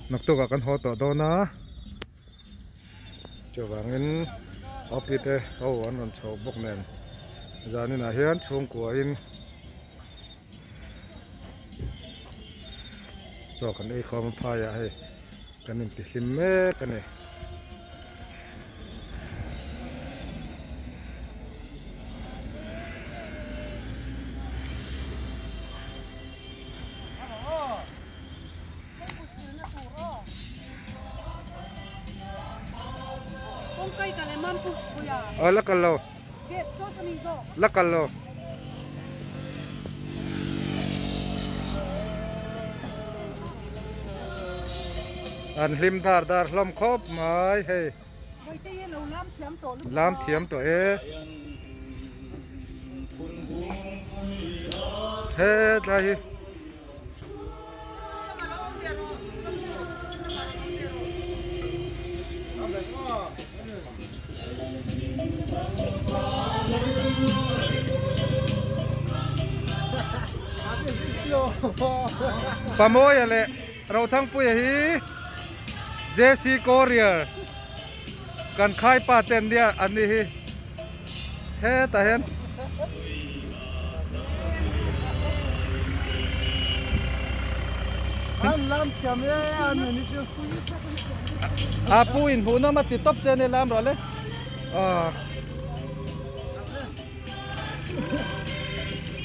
nóc tu cả căn hộ tổ đó na cho vàng in office anh còn chầu bốc nền giờ nên là hiện chung của in cho cái này không phải vậy cái này thì hiếm mẹ cái này lắc calo lắc calo anh lim dar dar lom khop mai hey lam thiam to e he đây pamoy ale rau thang pui hi JC Courier kan khai pa ten dia ani hi he ta hen an lam thiam e an ni chu pu in hu na ma ti top chen ne lam ro le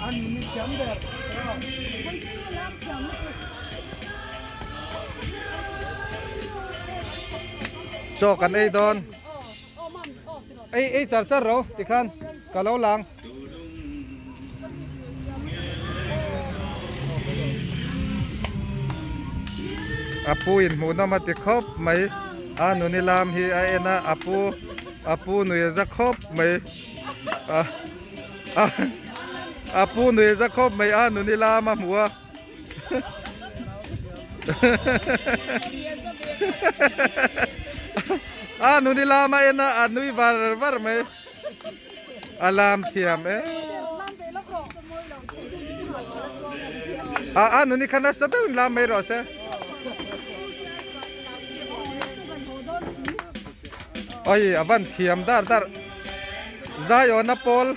an ni thiam der cho kan ei don ei char char ro ti khan ka lo lang apu in mu na ma ti khop mai anu ni lam hi a ena apu nu ye za khop mai apu nu ye za khop mai anu ni lam ma muwa anu ni lam ma ena anui var mai alam thiam e anu ni khana sa ta lam mai ro se ôi avan thiam dar zai on apol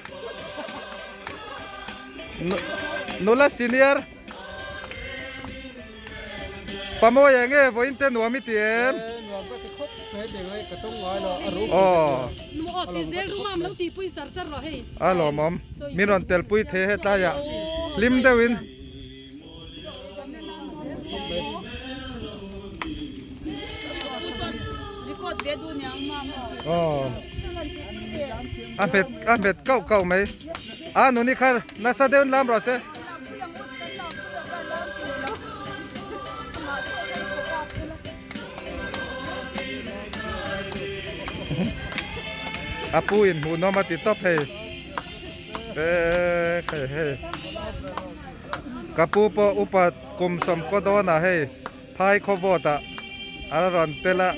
nula senior pamoy nge voin te nuami tiem alo mom miron tel pui the he ta ya lim dewin anh biết câu mấy nó đi khai nó sao đến làm rồi sẽ puin hu nó mà ti top hay hay kapu po upa kum som ko do na hay phai kho vota ara ron tela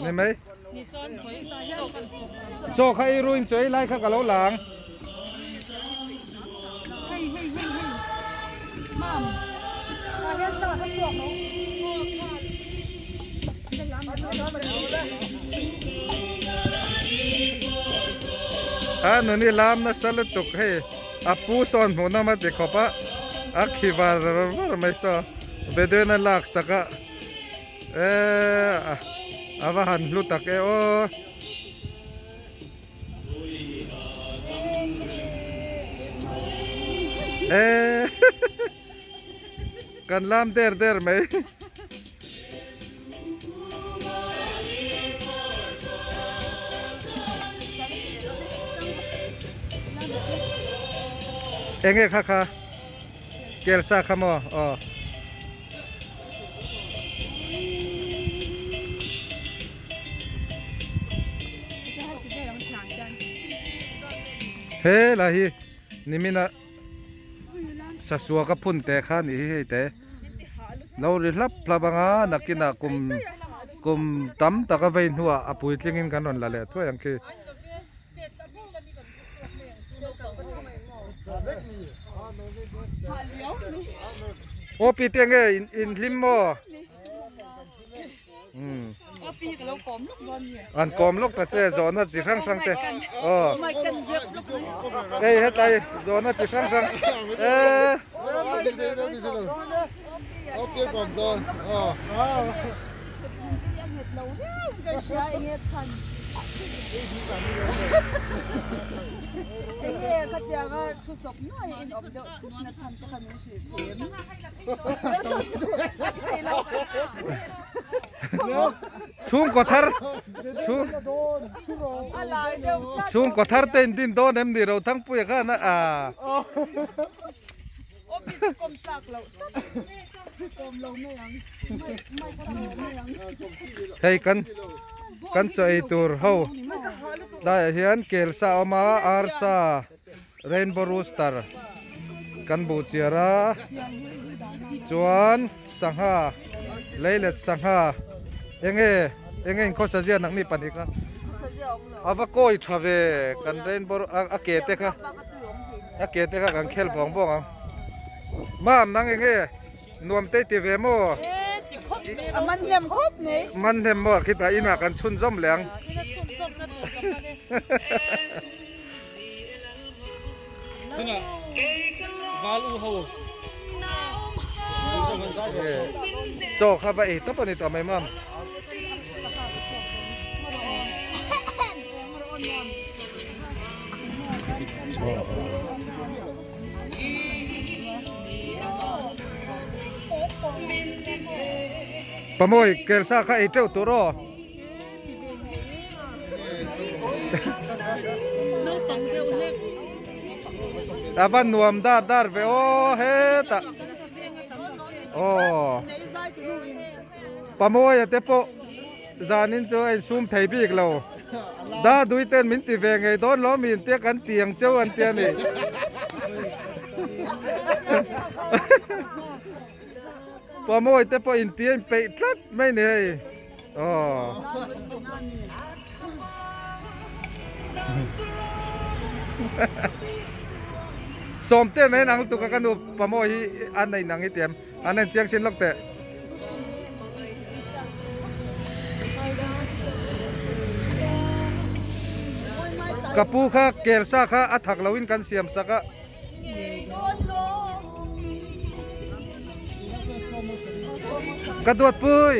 này mấy cho khai ruin chơi lại khác cả lâu làng nó đi làm nó sẽ tục hay apu son muốn nó mà để khó pa khi vào mấy sao về đây nó lạc saka avahan lutak o kan lam der mấy enge kha kelsa khamo he là hi nimina sa suwa ka phun te khan hi he te no ri hlap phlabanga nakina kum tam taka vein huwa apui tlingin kan ron la le thoi ang ki ô pi tiếng nghe in lim mò ăn còm lúc ta chơi gió nó chỉ sang sang thế đây hết đây gió nó chỉ sang sang ok còn rồi chung có thar chung có thar tên tin đó em đi rồi thằng puya cả na à hey kan chơi tour hau đây hiện kel sa oma arsa rainbow rooster kan bu chira chuan sangha leilet sangha enge ko sa jia nak ni panika ava koi thave kan rainbow akete kha kan khel bong bong mam nang enge nuam te ti ve mo man nem khop ni man nem mo khita ina kan chun zom leng Tuna val u ho cho kha vai to pani to mai mam pamoi kersa kha e treu to ro aban nuam dar ve o he ta o pamoi te po zanin cho ai sum thei bik lo da dui ten min ti ve ngai don lo min te kan tiang cheu an tia ni pamoi te po in tien pe tlat mai nei o som te nei nang tu ka kanu pamoi an nei nang i tiam an an chiang sin lok te kapu kha kersa kha athak lawin kan siam saka kadot pui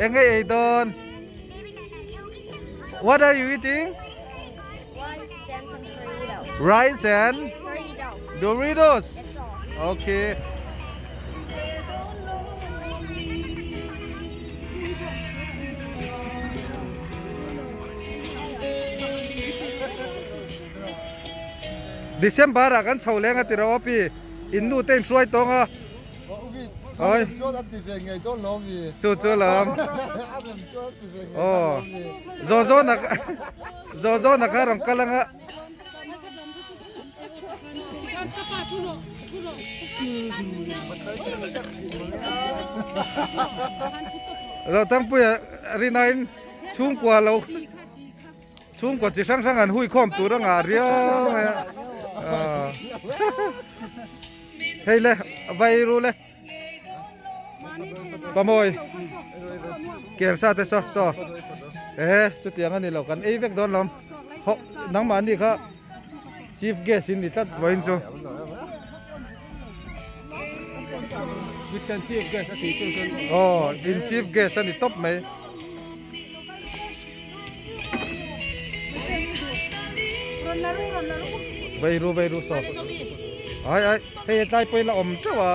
enge ei don what are you eating rice and Doritos okay December akan chawlenga tira opi innu ten suai tonga oi chu lam oh zo na karang kalanga lo tang puya rinain chung kwa lo chung kwa chi sang sang an hui khom tu ra nga ria hey le vai ru le pamoi kel sa te so chu tiang ani lo kan ei vek don lom ho nang ma ni kha chief guest in tat voin chu Witan chief guest ati chu oh in chief guest ani top mai vai ru so ai hey tai poi la om chawa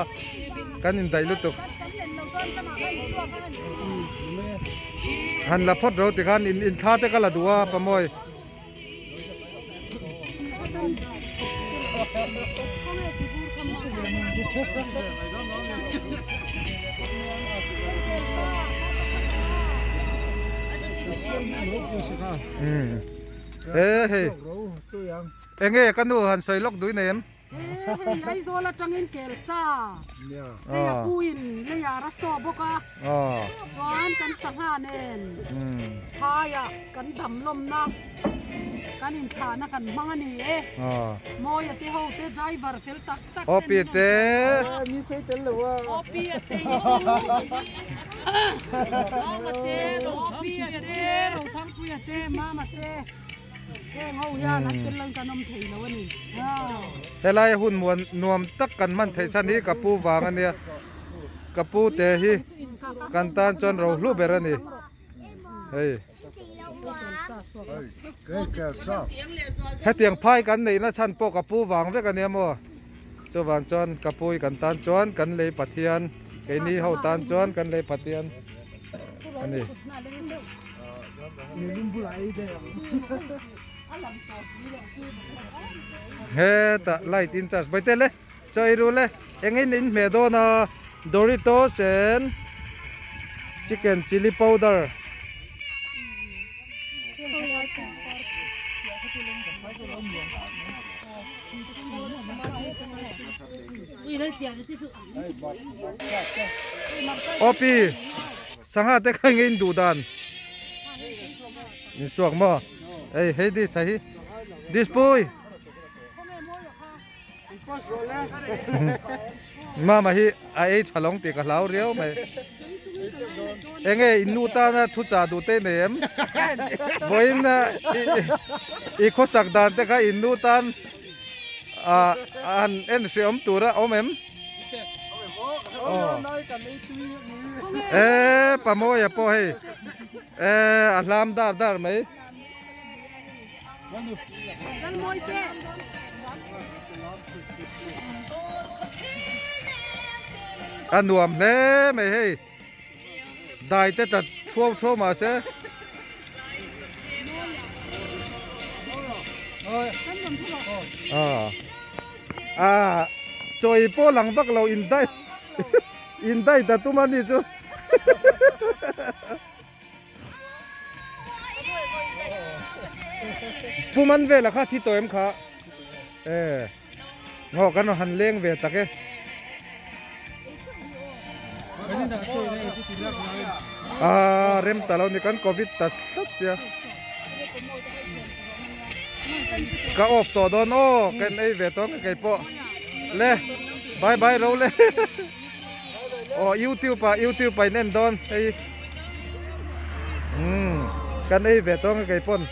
kan in dai lu tu han la phot ro ti khan in tha te kala duwa pamoi ê hey anh nghe cái nụ hàn sấy lóc đuôi ném lấy rồi là trăng in kẹl sa lấy à puin lấy à rasa boka Tuan kan sanghanen haya kan damlom na kan in thana kan mangani moi ate ho te driver fel tak tak opi te mi sei tel lo opi ate ro thang pu ate mama te ke ngau ya nak tel lang kanom thei lo ni thế lai hun muan nuam tak kan man thei chan hi kapu wang ania kapu te hi kan tan chon ro hlu ber ani hey tiang phai kan nei na chan po kapu wang ve kan ne mo cho wang chon kapui kan tan chon kan lei pathian ke ni ho tan chon kan lei pathian ani he ta lai tin chas bai te le choi ru le engin in me do na Doritos and chicken chili powder opi sangha te khangin du dan ni suak mo ei hey di sahi this boy mama hi ai thalong ti ka lau riau mai enge inu ta na thu cha du te nem boin na I kho sak dan te ka inu tan an en siom tura omem pamoya po hey alam dar mai nuam le mày hey đại te ta chua mà se choi po lang bak lo in dai ta tu mani chu puman ve la kha thi to em kha ngo kan han leng ve ta ke rem talo ni kan covid tat sia ka off to don o kan ei ve to kai po le bye ro le YouTube pa nen don ei kan ei ve to kai pon